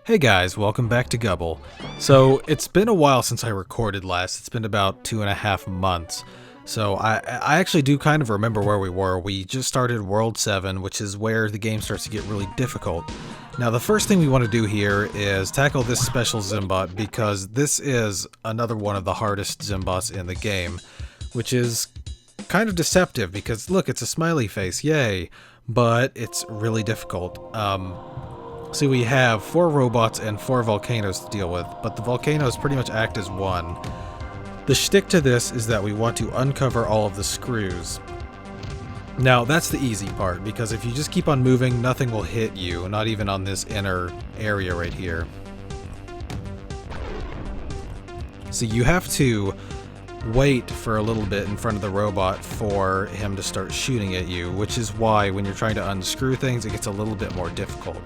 Hey guys, welcome back to Gubble. So, it's been a while since I recorded last. It's been about 2.5 months. So, I actually do kind of remember where we were. We just started World 7, which is where the game starts to get really difficult. Now, the first thing we want to do here is tackle this special Zimbot, because this is another one of the hardest Zimbots in the game, which is kind of deceptive because, look, it's a smiley face, yay, but it's really difficult. See, we have 4 robots and 4 volcanoes to deal with, but the volcanoes pretty much act as one. The shtick to this is that we want to uncover all of the screws. Now, that's the easy part, because if you just keep on moving, nothing will hit you, not even on this inner area right here. So you have to wait for a little bit in front of the robot for him to start shooting at you, which is why when you're trying to unscrew things, it gets a little bit more difficult.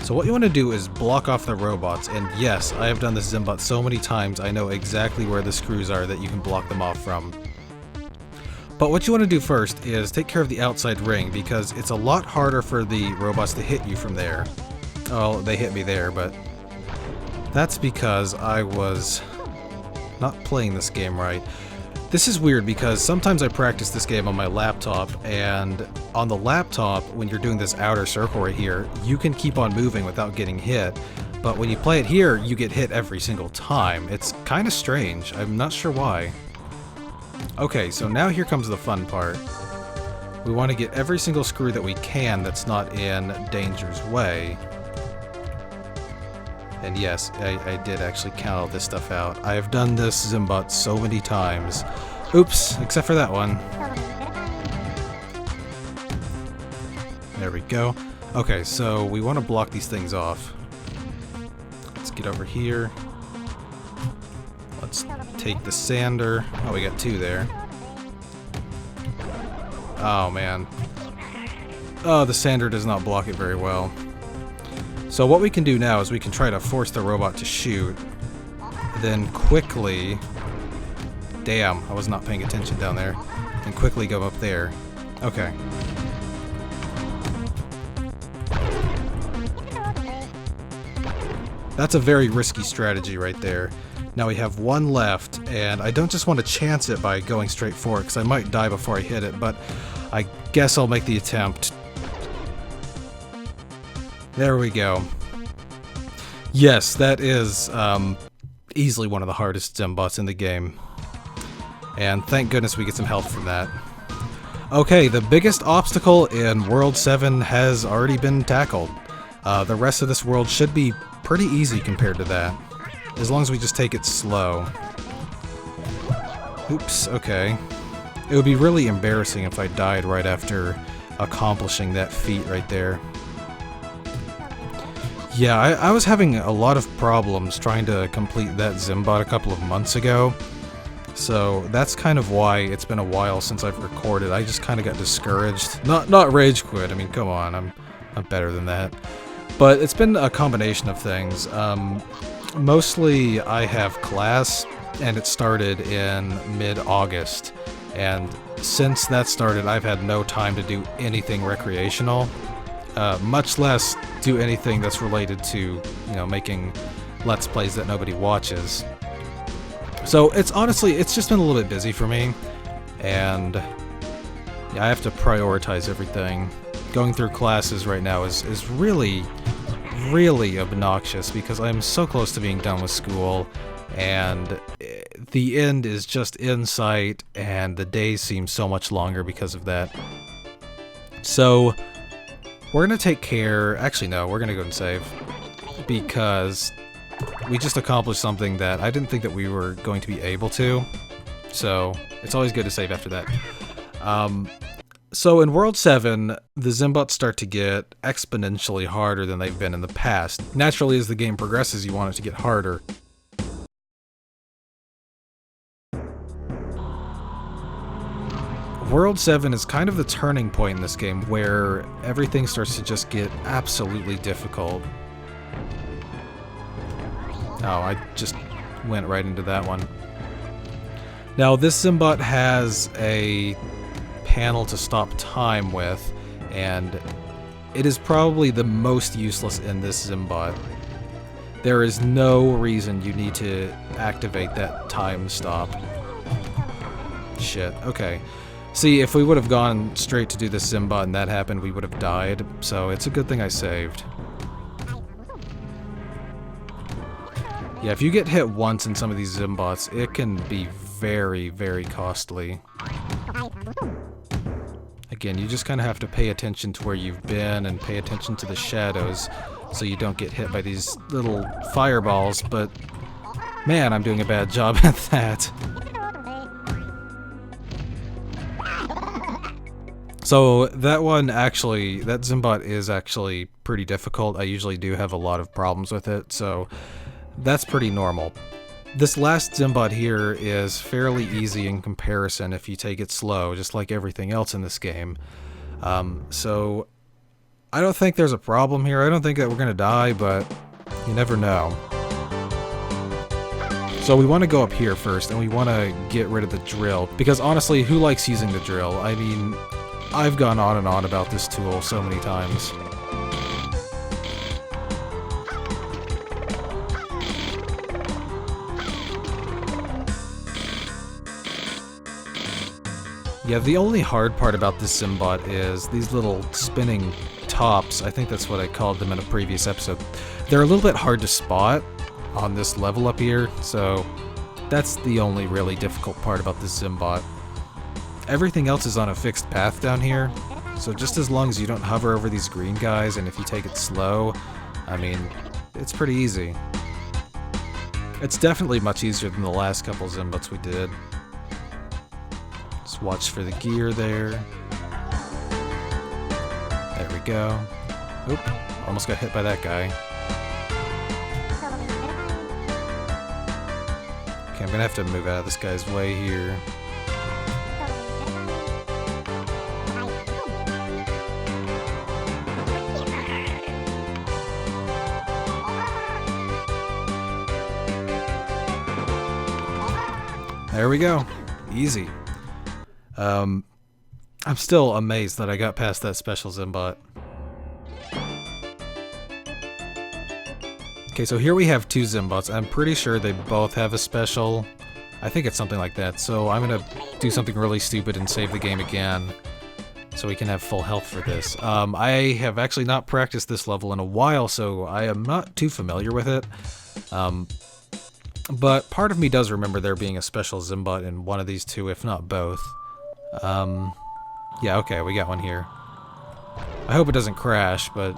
So what you want to do is block off the robots, and yes, I have done this Zimbot so many times, I know exactly where the screws are that you can block them off from. But what you want to do first is take care of the outside ring, because it's a lot harder for the robots to hit you from there. Oh, they hit me there, but that's because I was not playing this game right. This is weird because sometimes I practice this game on my laptop, and on the laptop, when you're doing this outer circle right here, you can keep on moving without getting hit, but when you play it here, you get hit every single time. It's kind of strange. I'm not sure why. Okay, so now here comes the fun part. We want to get every single screw that we can that's not in danger's way. And yes, I did actually count all this stuff out. I have done this Zimbot so many times. Oops, except for that one. There we go. Okay, so we want to block these things off. Let's get over here. Let's take the sander. Oh, we got 2 there. Oh, man. Oh, the sander does not block it very well. So what we can do now is we can try to force the robot to shoot, then quickly... Damn, I was not paying attention down there. And quickly go up there. Okay. That's a very risky strategy right there. Now we have 1 left, and I don't just want to chance it by going straight for it, because I might die before I hit it, but I guess I'll make the attempt. There we go. Yes, that is easily one of the hardest Zimbots in the game. And thank goodness we get some health from that. Okay, the biggest obstacle in World 7 has already been tackled. The rest of this world should be pretty easy compared to that, as long as we just take it slow. Oops, okay. It would be really embarrassing if I died right after accomplishing that feat right there. Yeah, I was having a lot of problems trying to complete that Zimbot a couple of months ago, so that's kind of why it's been a while since I've recorded. I just kind of got discouraged. Not rage quit, I mean, come on, I'm better than that. But it's been a combination of things. Mostly I have class, and it started in mid-August, and since that started, I've had no time to do anything recreational. Much less do anything that's related to, you know, making Let's Plays that nobody watches. So it's just been a little bit busy for me, and yeah, I have to prioritize everything. Going through classes right now is really, really obnoxious because I'm so close to being done with school, and the end is just in sight, and the days seem so much longer because of that. So we're going to take care... Actually, no, we're going to go and save. Because we just accomplished something that I didn't think that we were going to be able to. So it's always good to save after that. So in World 7, the Zimbots start to get exponentially harder than they've been in the past. Naturally, as the game progresses, you want it to get harder. World 7 is kind of the turning point in this game where everything starts to just get absolutely difficult. Oh, I just went right into that one. Now, this Zimbot has a panel to stop time with, and it is probably the most useless in this Zimbot. There is no reason you need to activate that time stop. Shit, okay. See, if we would have gone straight to do the Zimbot and that happened, we would have died, so it's a good thing I saved. Yeah, if you get hit once in some of these Zimbots, it can be very, very costly. Again, you just kind of have to pay attention to where you've been and pay attention to the shadows so you don't get hit by these little fireballs, but man, I'm doing a bad job at that. So that one actually, that Zimbot is actually pretty difficult. I usually do have a lot of problems with it, so that's pretty normal. This last Zimbot here is fairly easy in comparison if you take it slow, just like everything else in this game. So I don't think there's a problem here. I don't think that we're gonna die, but you never know. So we want to go up here first, and we want to get rid of the drill, because honestly, who likes using the drill? I mean, I've gone on and on about this tool so many times. Yeah, the only hard part about this Zimbot is these little spinning tops. I think that's what I called them in a previous episode. They're a little bit hard to spot on this level up here, so that's the only really difficult part about this Zimbot. Everything else is on a fixed path down here, so just as long as you don't hover over these green guys, and if you take it slow, I mean, it's pretty easy. It's definitely much easier than the last couple Zimbots we did. Just watch for the gear there. There we go. Oop, almost got hit by that guy. Okay, I'm gonna have to move out of this guy's way here. There we go. Easy. I'm still amazed that I got past that special Zimbot. Okay, so here we have two Zimbots. I'm pretty sure they both have a special. I think it's something like that. So I'm gonna do something really stupid and save the game again, so we can have full health for this. I have actually not practiced this level in a while, so I am not too familiar with it. But part of me does remember there being a special Zimbot in one of these two, if not both. Yeah, okay, we got one here. I hope it doesn't crash, but,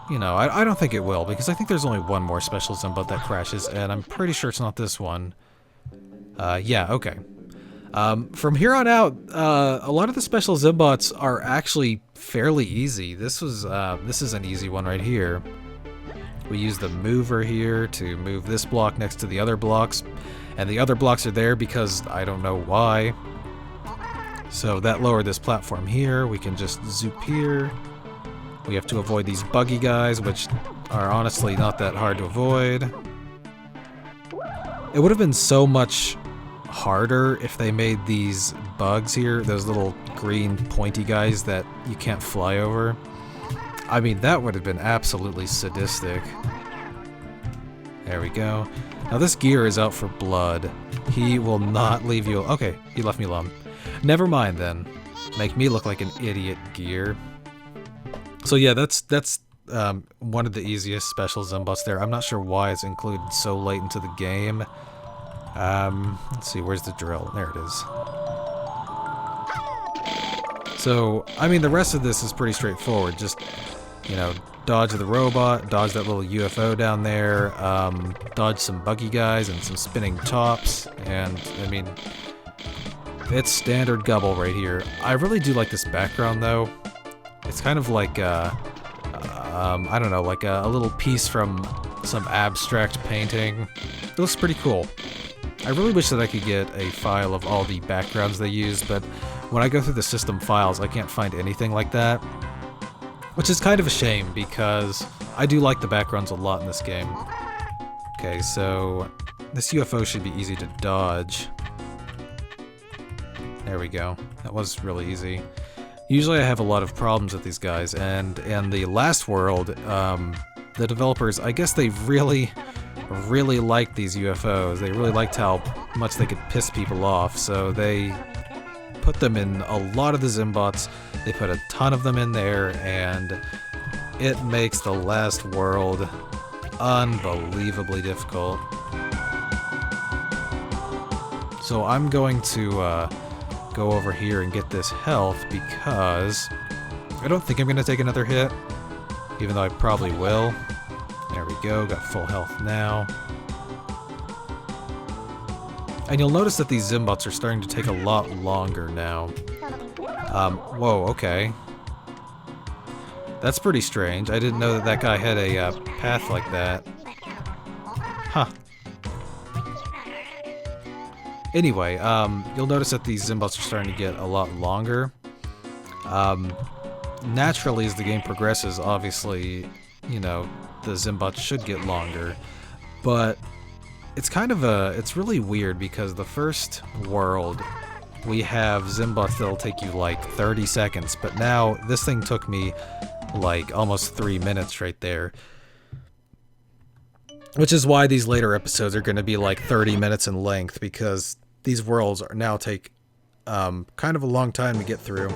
you know, I don't think it will, because I think there's only one more special Zimbot that crashes, and I'm pretty sure it's not this one. Yeah, okay. From here on out, a lot of the special Zimbots are actually fairly easy. This is an easy one right here. We use the mover here to move this block next to the other blocks, and the other blocks are there because I don't know why. So that lowered this platform here. We can just zoop here. We have to avoid these buggy guys, which are honestly not that hard to avoid. It would have been so much harder if they made these bugs here, those little green pointy guys that you can't fly over. I mean, that would have been absolutely sadistic. There we go. Now this gear is out for blood. He will not leave you... Okay, he left me alone. Never mind then. Make me look like an idiot, gear. So yeah, that's one of the easiest special Zimbots there. I'm not sure why it's included so late into the game. Let's see, where's the drill? There it is. So, I mean, the rest of this is pretty straightforward. Just, you know, dodge the robot, dodge that little UFO down there, dodge some buggy guys and some spinning tops, and, I mean, it's standard Gubble right here. I really do like this background, though. It's kind of like, I don't know, like a little piece from some abstract painting. It looks pretty cool. I really wish that I could get a file of all the backgrounds they use, but when I go through the system files, I can't find anything like that. Which is kind of a shame, because I do like the backgrounds a lot in this game. Okay, so this UFO should be easy to dodge. There we go. That was really easy. Usually I have a lot of problems with these guys, and in the last world, the developers, I guess they really really liked these UFOs. They really liked how much they could piss people off, so they put them in a lot of the Zimbots. They put a ton of them in there, and it makes the last world unbelievably difficult. So I'm going to go over here and get this health because I don't think I'm going to take another hit, even though I probably will. There we go, got full health now. And you'll notice that these Zimbots are starting to take a lot longer now. Whoa, okay. That's pretty strange. I didn't know that that guy had a path like that. Huh. Anyway, you'll notice that these Zimbots are starting to get a lot longer. Naturally, as the game progresses, obviously, you know, the Zimbots should get longer, but it's really weird because the first world we have Zimbots that'll take you like 30 seconds, but now this thing took me like almost 3 minutes right there. Which is why these later episodes are going to be like 30 minutes in length, because these worlds are now take kind of a long time to get through.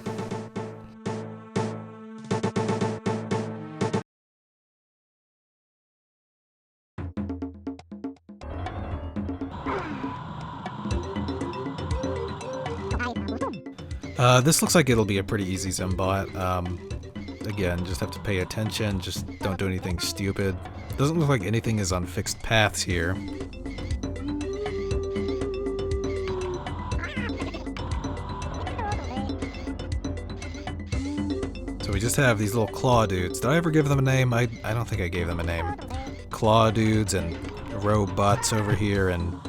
This looks like it'll be a pretty easy Zimbot. Again, just have to pay attention, just don't do anything stupid. Doesn't look like anything is on fixed paths here. So we just have these little claw dudes. Did I ever give them a name? I don't think I gave them a name. Claw dudes and robots over here, and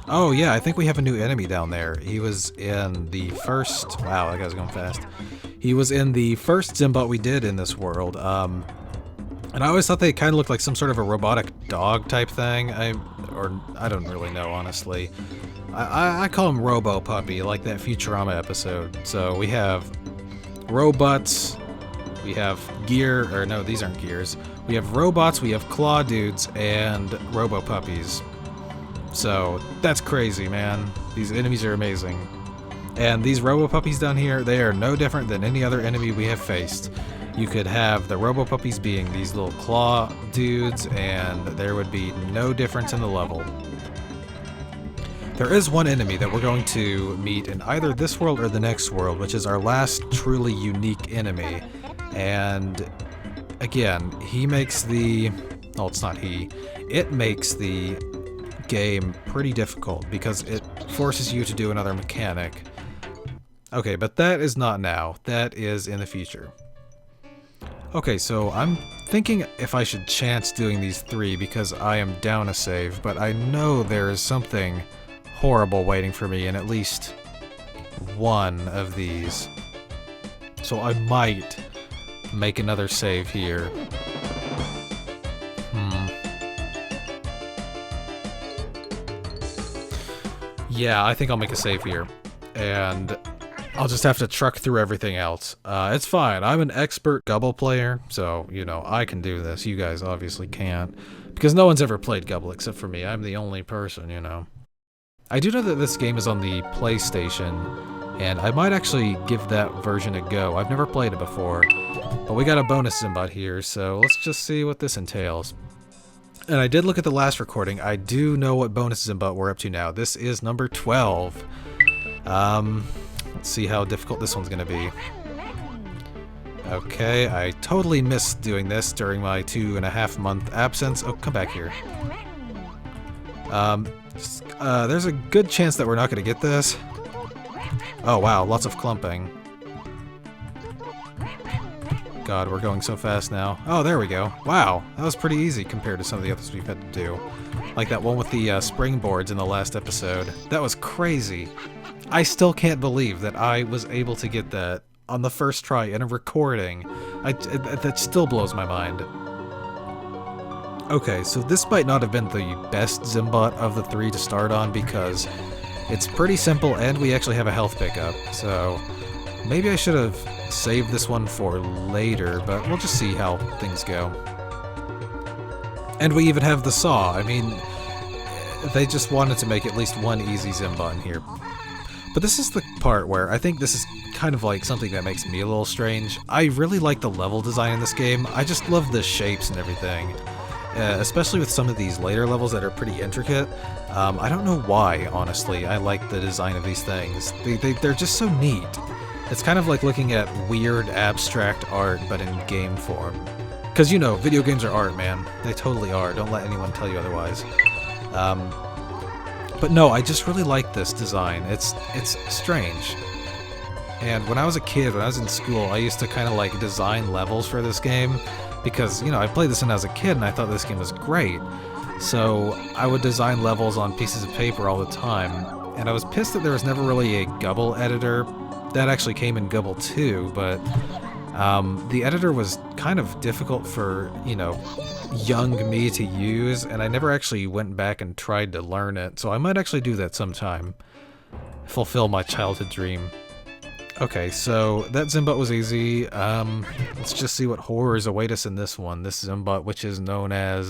oh yeah, I think we have a new enemy down there. He was in the first... Wow, that guy's going fast. He was in the first Zimbot we did in this world. And I always thought they kind of looked like some sort of a robotic dog type thing. I don't really know, honestly. I call him Robo Puppy, like that Futurama episode. So we have robots, we have gear, or no, these aren't gears. We have robots, we have claw dudes, and Robo Puppies. So that's crazy, man. These enemies are amazing. And these Robo Puppies down here, they are no different than any other enemy we have faced. You could have the Robo Puppies being these little claw dudes, and there would be no difference in the level. There is one enemy that we're going to meet in either this world or the next world, which is our last truly unique enemy. And again, he makes the... Oh, it's not he. It makes the game pretty difficult because it forces you to do another mechanic. Okay, but that is not now. That is in the future. Okay, so I'm thinking if I should chance doing these 3 because I am down a save, but I know there is something horrible waiting for me in at least one of these. So I might make another save here. Yeah, I think I'll make a save here. And I'll just have to truck through everything else. It's fine. I'm an expert Gubble player, so, you know, I can do this. You guys obviously can't. Because no one's ever played Gubble except for me. I'm the only person, you know. I do know that this game is on the PlayStation, and I might actually give that version a go. I've never played it before. But we got a bonus Zimbot here, so let's just see what this entails. And I did look at the last recording. I do know what bonus Zimbot we're up to now. This is number 12. Let's see how difficult this one's gonna be. Okay, I totally missed doing this during my 2.5-month absence. Oh, come back here. There's a good chance that we're not gonna get this. Oh wow, lots of clumping. God, we're going so fast now. Oh, there we go. Wow, that was pretty easy compared to some of the others we've had to do. Like that one with the springboards in the last episode. That was crazy. I still can't believe that I was able to get that on the first try in a recording. That still blows my mind. Okay, so this might not have been the best Zimbot of the 3 to start on because it's pretty simple and we actually have a health pickup. So maybe I should have saved this one for later, but we'll just see how things go. And we even have the saw. I mean, they just wanted to make at least one easy Zimbot in here. But this is the part where I think this is kind of like something that makes me a little strange. I really like the level design in this game. I just love the shapes and everything. Especially with some of these later levels that are pretty intricate. I don't know why, honestly, I like the design of these things. They're just so neat. It's kind of like looking at weird, abstract art, but in game form. Because, you know, video games are art, man. They totally are. Don't let anyone tell you otherwise. But no, I just really like this design. It's strange. And when I was a kid, when I was in school, I used to kind of like design levels for this game. Because, you know, I played this when I was a kid and I thought this game was great. So I would design levels on pieces of paper all the time. And I was pissed that there was never really a Gubble editor. That actually came in Gubble too, but the editor was kind of difficult for, you know, young me to use, and I never actually went back and tried to learn it, so I might actually do that sometime. Fulfill my childhood dream. Okay, so that Zimbot was easy. Let's just see what horrors await us in this one. This Zimbot, which is known as,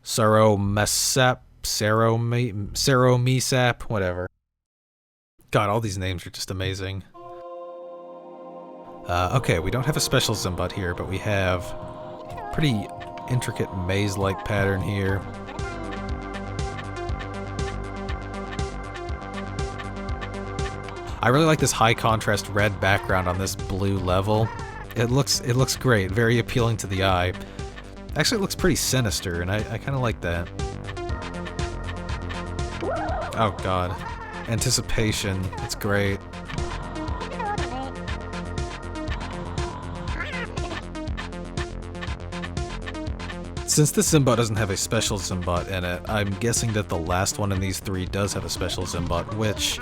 Saromesap, whatever. God, all these names are just amazing. Okay, we don't have a special Zimbot here, but we have a pretty intricate maze-like pattern here. I really like this high contrast red background on this blue level. It looks great, very appealing to the eye. Actually, it looks pretty sinister, and I kind of like that. Oh god. Anticipation. It's great. Since this Zimbot doesn't have a special Zimbot in it, I'm guessing that the last one in these three does have a special Zimbot, which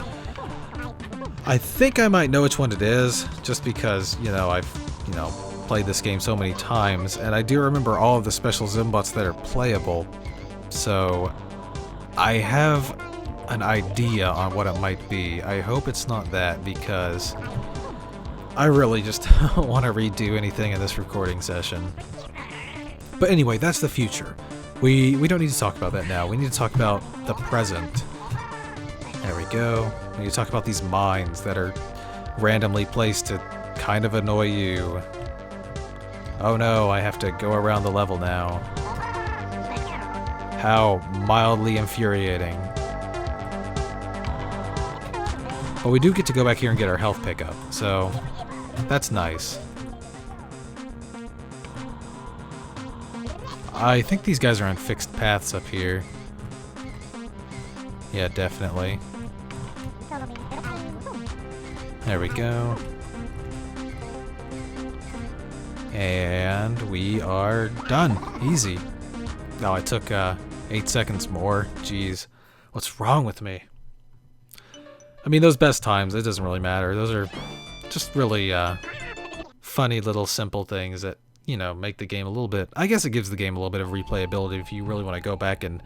I think I might know which one it is, just because, you know, I've, you know, played this game so many times, and I do remember all of the special Zimbots that are playable, so I have an idea on what it might be. I hope it's not that, because I really just don't want to redo anything in this recording session. But anyway, that's the future. We don't need to talk about that now. We need to talk about the present. There we go. We need to talk about these mines that are randomly placed to kind of annoy you. Oh no, I have to go around the level now. How mildly infuriating. But we do get to go back here and get our health pickup, so that's nice. I think these guys are on fixed paths up here. Yeah, definitely. There we go. And we are done. Easy. Oh, I took 8 seconds more. Jeez. What's wrong with me? I mean, those best times, it doesn't really matter. Those are just really funny little simple things that, you know, make the game a little bit... I guess it gives the game a little bit of replayability if you really want to go back and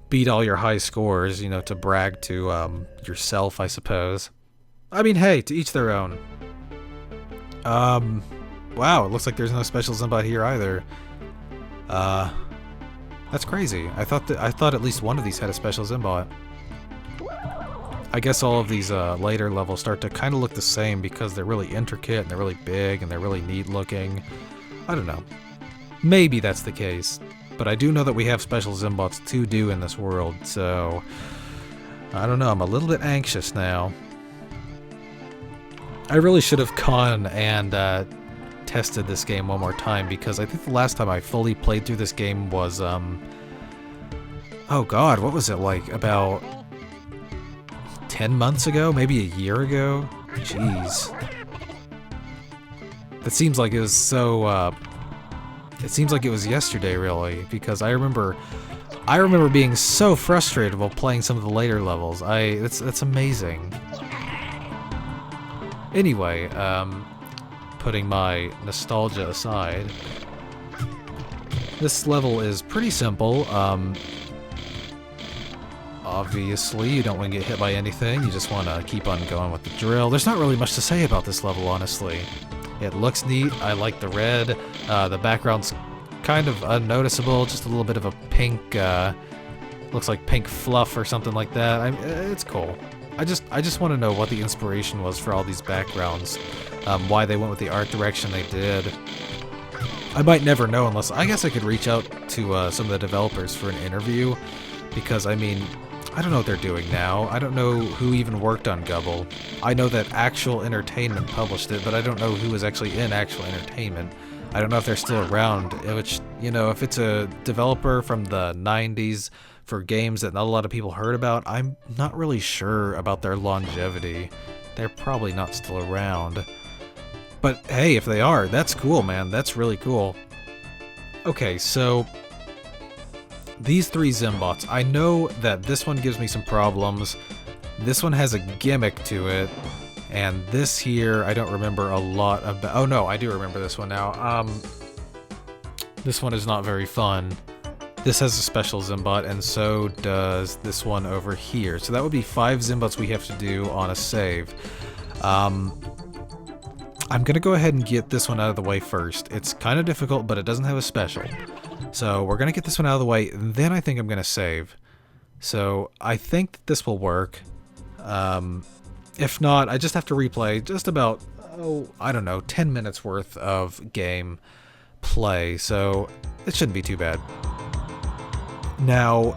beat all your high scores, you know, to brag to yourself, I suppose. I mean, hey, to each their own. Wow, it looks like there's no special Zimbot here either. That's crazy. I thought at least one of these had a special Zimbot. I guess all of these later levels start to kind of look the same because they're really intricate and they're really big and they're really neat looking. I don't know. Maybe that's the case. But I do know that we have special Zimbots to do in this world, so... I don't know, I'm a little bit anxious now. I really should have gone and tested this game one more time, because I think the last time I fully played through this game was, oh god, what was it, like, about 10 months ago? Maybe a year ago? Jeez. It seems like it was so, it seems like it was yesterday, really, because I remember being so frustrated while playing some of the later levels. That's amazing. Anyway, putting my nostalgia aside, this level is pretty simple. Obviously, you don't want to get hit by anything, you just want to keep on going with the drill. There's not really much to say about this level, honestly. It looks neat, I like the red, the background's kind of unnoticeable, just a little bit of a pink, looks like pink fluff or something like that. It's cool. I just want to know what the inspiration was for all these backgrounds, why they went with the art direction they did. I might never know unless, I guess I could reach out to some of the developers for an interview, because I mean, I don't know what they're doing now. I don't know who even worked on Gubble. I know that Actual Entertainment published it, but I don't know who was actually in Actual Entertainment. I don't know if they're still around, which, you know, if it's a developer from the 90s for games that not a lot of people heard about, I'm not really sure about their longevity. They're probably not still around. But hey, if they are, that's cool, man. That's really cool. Okay, so these 3 Zimbots. I know that this one gives me some problems. This one has a gimmick to it. And this here, I don't remember a lot about. Oh no, I do remember this one now. This one is not very fun. This has a special Zimbot, and so does this one over here. So that would be 5 Zimbots we have to do on a save. I'm gonna go ahead and get this one out of the way first. It's kind of difficult, but it doesn't have a special. So we're gonna get this one out of the way, and then I think I'm gonna save. So I think that this will work. If not, I just have to replay just about, I don't know, 10 minutes worth of game play, so it shouldn't be too bad. Now,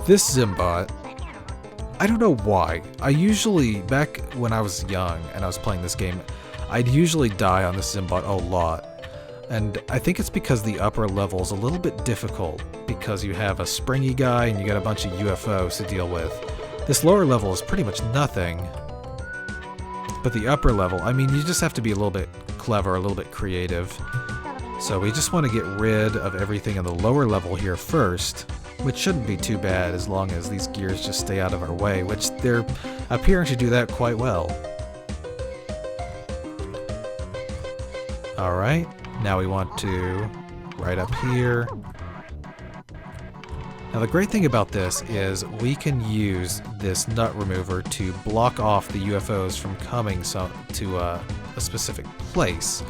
this Zimbot, I don't know why. I usually, back when I was young and I was playing this game, I'd usually die on this Zimbot a lot. And I think it's because the upper level is a little bit difficult, because you have a springy guy and you got a bunch of UFOs to deal with. This lower level is pretty much nothing. But the upper level, I mean, you just have to be a little bit clever, a little bit creative. So we just want to get rid of everything in the lower level here first, which shouldn't be too bad as long as these gears just stay out of our way, which they're appearing to do that quite well. Alright, now we want to right up here. Now the great thing about this is we can use this nut remover to block off the UFOs from coming to a specific place.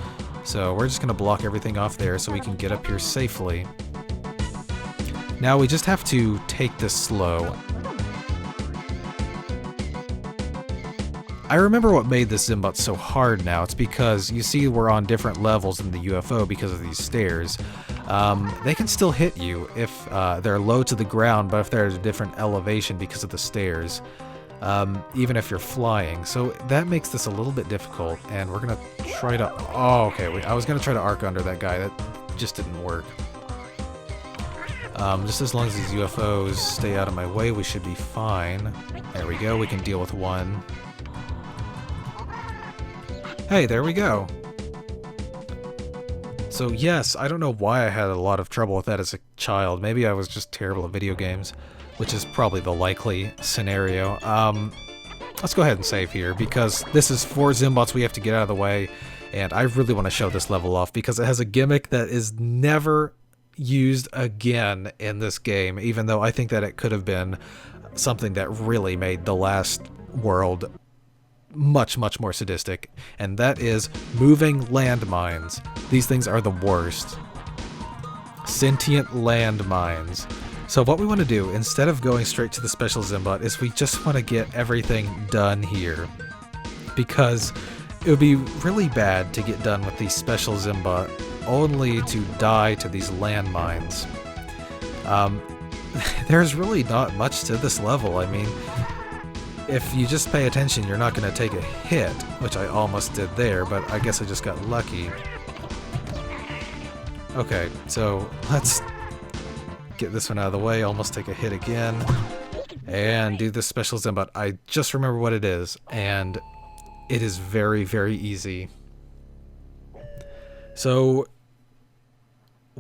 So we're just going to block everything off there so we can get up here safely. Now we just have to take this slow. I remember what made this Zimbot so hard now. It's because you see we're on different levels in the UFO because of these stairs. They can still hit you if they're low to the ground, but if they're at a different elevation because of the stairs. Even if you're flying. So that makes this a little bit difficult, and we're gonna try to... Oh, okay, I was gonna try to arc under that guy. That just didn't work. Just as long as these UFOs stay out of my way, we should be fine. There we go, we can deal with one. Hey, there we go. So yes, I don't know why I had a lot of trouble with that as a child. Maybe I was just terrible at video games, which is probably the likely scenario. Let's go ahead and save here, because this is 4 Zimbots we have to get out of the way, and I really want to show this level off, because it has a gimmick that is never used again in this game, even though I think that it could have been something that really made the last world much, much more sadistic, and that is moving landmines. These things are the worst. Sentient landmines. So what we want to do, instead of going straight to the special Zimbot, is we just want to get everything done here. Because it would be really bad to get done with the special Zimbot, only to die to these landmines. There's really not much to this level. I mean, if you just pay attention, you're not going to take a hit, which I almost did there, but I guess I just got lucky. Okay, so let's get this one out of the way, almost take a hit again, and do this special Zimbot. I just remember what it is, and it is very, very easy. So,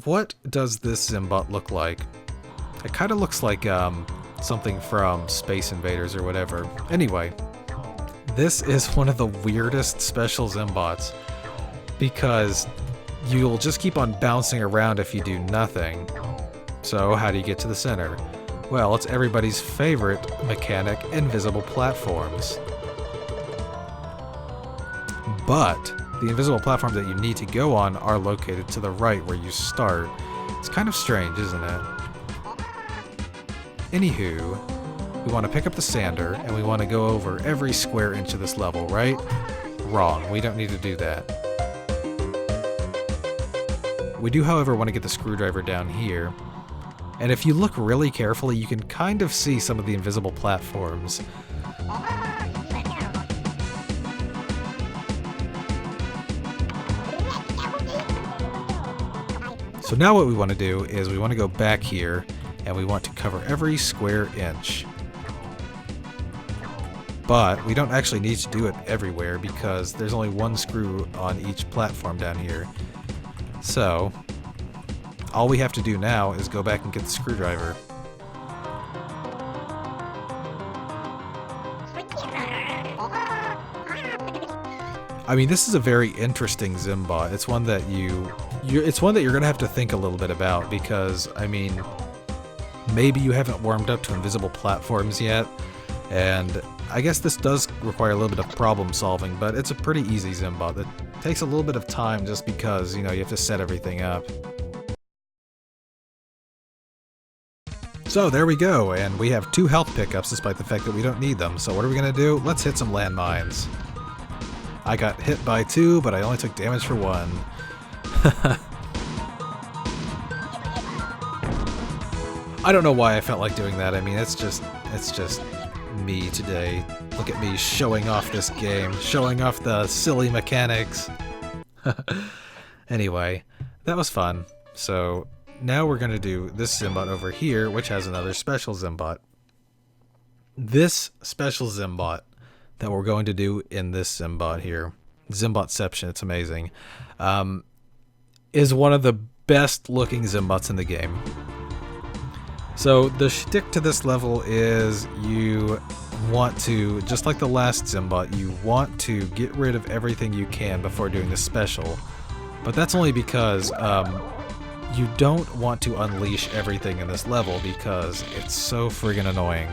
what does this Zimbot look like? It kind of looks like something from Space Invaders or whatever. Anyway, this is one of the weirdest special Zimbots, because you'll just keep on bouncing around if you do nothing. So how do you get to the center? Well, it's everybody's favorite mechanic, invisible platforms. But the invisible platforms that you need to go on are located to the right where you start. It's kind of strange, isn't it? Anywho, we want to pick up the sander, and we want to go over every square inch of this level, right? Wrong. We don't need to do that. We do, however, want to get the screwdriver down here. And if you look really carefully, you can kind of see some of the invisible platforms. So now what we want to do is we want to go back here, and we want to cover every square inch. But we don't actually need to do it everywhere because there's only one screw on each platform down here. So all we have to do now is go back and get the screwdriver. I mean, this is a very interesting Zimbot. It's one that it's one that you're gonna have to think a little bit about because, I mean, maybe you haven't warmed up to invisible platforms yet, and I guess this does require a little bit of problem solving, but it's a pretty easy Zimbot that takes a little bit of time just because, you know, you have to set everything up. So there we go, and we have 2 health pickups despite the fact that we don't need them. So what are we gonna do? Let's hit some landmines. I got hit by 2, but I only took damage for 1. I don't know why I felt like doing that. I mean, it's just me today. Look at me showing off this game, showing off the silly mechanics. Anyway, that was fun. So now we're gonna do this Zimbot over here, which has another special Zimbot. This special Zimbot that we're going to do in this Zimbot here, Zimbotception, it's amazing, is one of the best looking Zimbots in the game. So the shtick to this level is you want to, just like the last Zimbot, you want to get rid of everything you can before doing the special. But that's only because you don't want to unleash everything in this level because it's so friggin' annoying.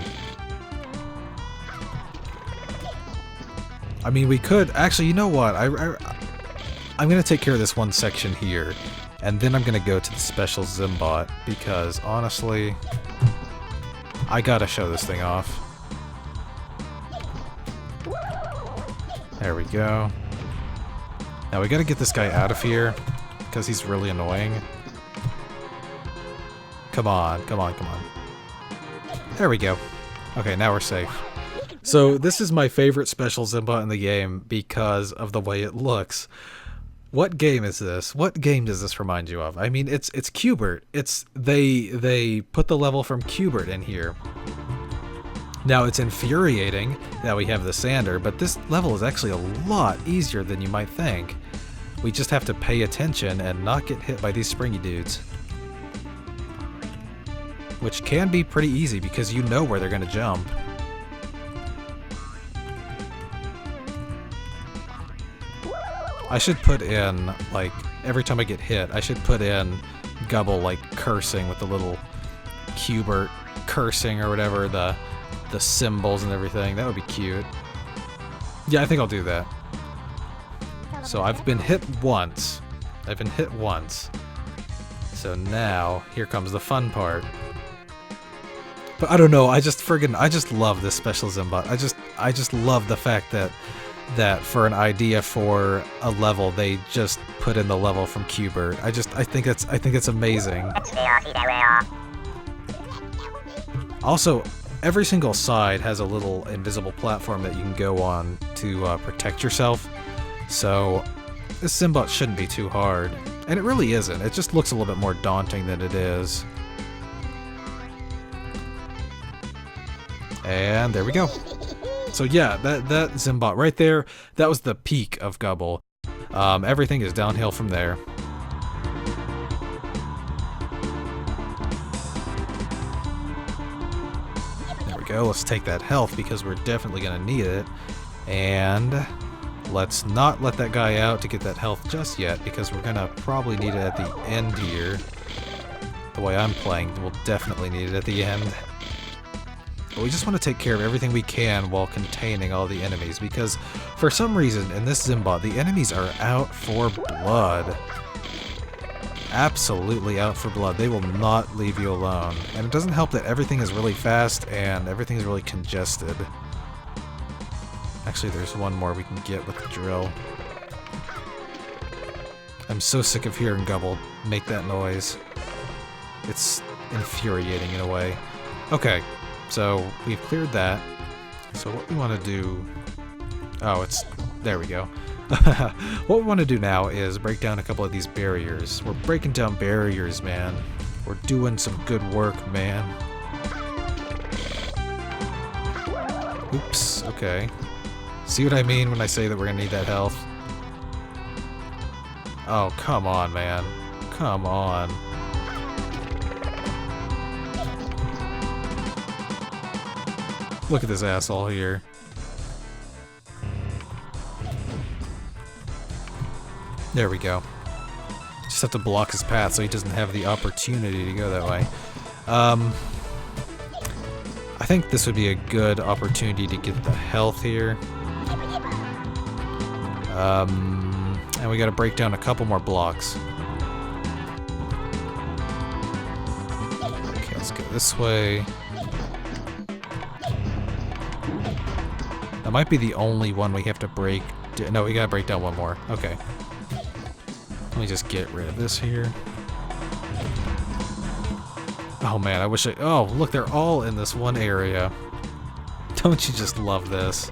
I mean, we could... Actually, you know what? I'm going to take care of this one section here, and then I'm going to go to the special Zimbot, because, honestly, I gotta show this thing off. There we go. Now we gotta get this guy out of here, because he's really annoying. Come on, come on, come on. There we go. Okay, now we're safe. So this is my favorite special Zimbot in the game because of the way it looks. What game is this? What game does this remind you of? I mean, it's Qbert. They put the level from Qbert in here. Now it's infuriating that we have the sander, but this level is actually a lot easier than you might think. We just have to pay attention and not get hit by these springy dudes. Which can be pretty easy because you know where they're gonna jump. I should put in, like, every time I get hit, I should put in Gubble, like, cursing with the little Qbert cursing or whatever, the symbols and everything. That would be cute. Yeah, I think I'll do that. So I've been hit once. I've been hit once. So now, here comes the fun part. But I don't know, I just love this special Zimbot. I just love the fact that for an idea for a level, they just put in the level from Qbert. I think it's amazing. Also, every single side has a little invisible platform that you can go on to protect yourself. So this Zimbot shouldn't be too hard. And it really isn't. It just looks a little bit more daunting than it is. And there we go. So yeah, that Zimbot right there, that was the peak of Gubble. Everything is downhill from there. There we go, let's take that health because we're definitely gonna need it. And let's not let that guy out to get that health just yet because we're gonna probably need it at the end here. The way I'm playing, we'll definitely need it at the end. But we just want to take care of everything we can while containing all the enemies, because for some reason in this Zimbot, the enemies are out for blood. Absolutely out for blood. They will not leave you alone. And it doesn't help that everything is really fast and everything is really congested. Actually, there's one more we can get with the drill. I'm so sick of hearing Gubble make that noise. It's infuriating in a way. Okay, so we've cleared that. So what we want to do... Oh, it's... There we go. What we want to do now is break down a couple of these barriers. We're breaking down barriers, man. We're doing some good work, man. Oops, okay. See what I mean when I say that we're gonna need that health? Oh, come on, man. Come on. Look at this asshole here. There we go. Just have to block his path so he doesn't have the opportunity to go that way. I think this would be a good opportunity to get the health here. And we gotta break down a couple more blocks. Okay, let's go this way. That might be the only one we have to break. No, we gotta break down one more. Okay. Let me just get rid of this here. Oh man, I wish I... Oh, look, they're all in this one area. Don't you just love this?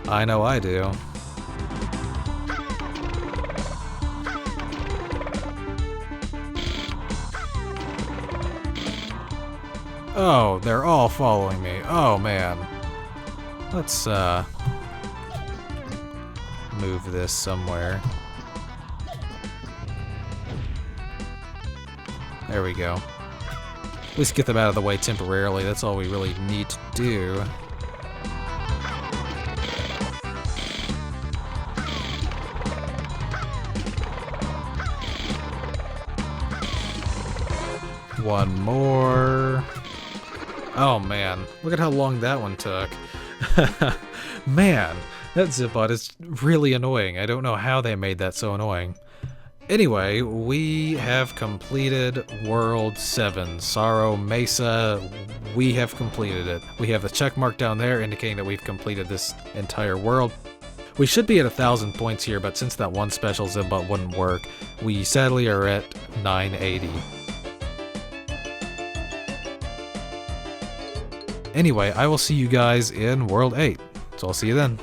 I know I do. Oh, they're all following me. Oh man. Let's move this somewhere. There we go. At least get them out of the way temporarily. That's all we really need to do. One more. Oh man, look at how long that one took. Man, that Zimbot is really annoying. I don't know how they made that so annoying. Anyway, we have completed World 7, Sorrow Mesa. We have completed it. We have the check mark down there indicating that we've completed this entire world. We should be at 1,000 points here, but since that one special Zimbot wouldn't work, we sadly are at 980. Anyway, I will see you guys in World 8, so I'll see you then.